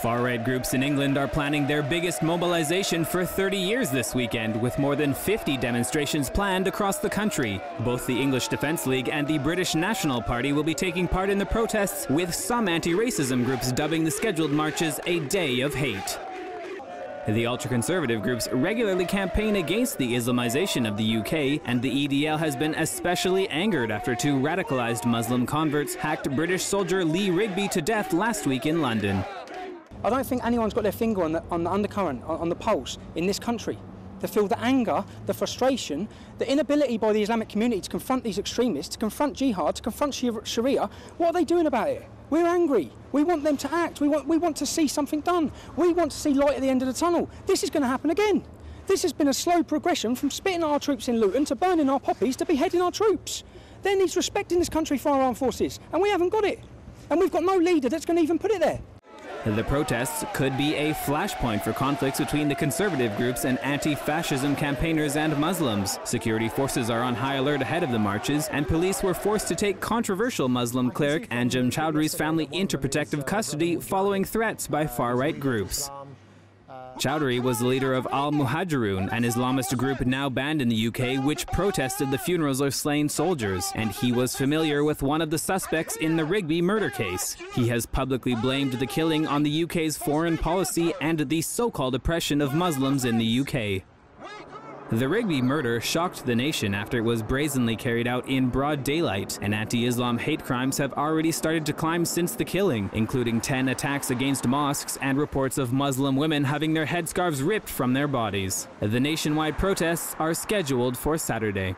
Far-right groups in England are planning their biggest mobilization for 30 years this weekend, with more than 50 demonstrations planned across the country. Both the English Defence League and the British National Party will be taking part in the protests, with some anti-racism groups dubbing the scheduled marches a day of hate. The ultra-conservative groups regularly campaign against the Islamization of the UK, and the EDL has been especially angered after two radicalized Muslim converts hacked British soldier Lee Rigby to death last week in London. I don't think anyone's got their finger on the undercurrent, on the pulse in this country. To feel the anger, the frustration, the inability by the Islamic community to confront these extremists, to confront jihad, to confront Sharia. What are they doing about it? We're angry. We want them to act. We want to see something done. We want to see light at the end of the tunnel. This is going to happen again. This has been a slow progression from spitting our troops in Luton to burning our poppies to beheading our troops. There needs respect in this country for our armed forces, and we haven't got it. And we've got no leader that's going to even put it there. The protests could be a flashpoint for conflicts between the conservative groups and anti-fascism campaigners and Muslims. Security forces are on high alert ahead of the marches, and police were forced to take controversial Muslim cleric Anjem Chowdhury's family into protective custody following threats by far-right groups. Chowdhury was the leader of Al-Muhajiroun, an Islamist group now banned in the UK, which protested the funerals of slain soldiers, and he was familiar with one of the suspects in the Rigby murder case. He has publicly blamed the killing on the UK's foreign policy and the so-called oppression of Muslims in the UK. The Rigby murder shocked the nation after it was brazenly carried out in broad daylight, and anti-Islam hate crimes have already started to climb since the killing, including 10 attacks against mosques and reports of Muslim women having their headscarves ripped from their bodies. The nationwide protests are scheduled for Saturday.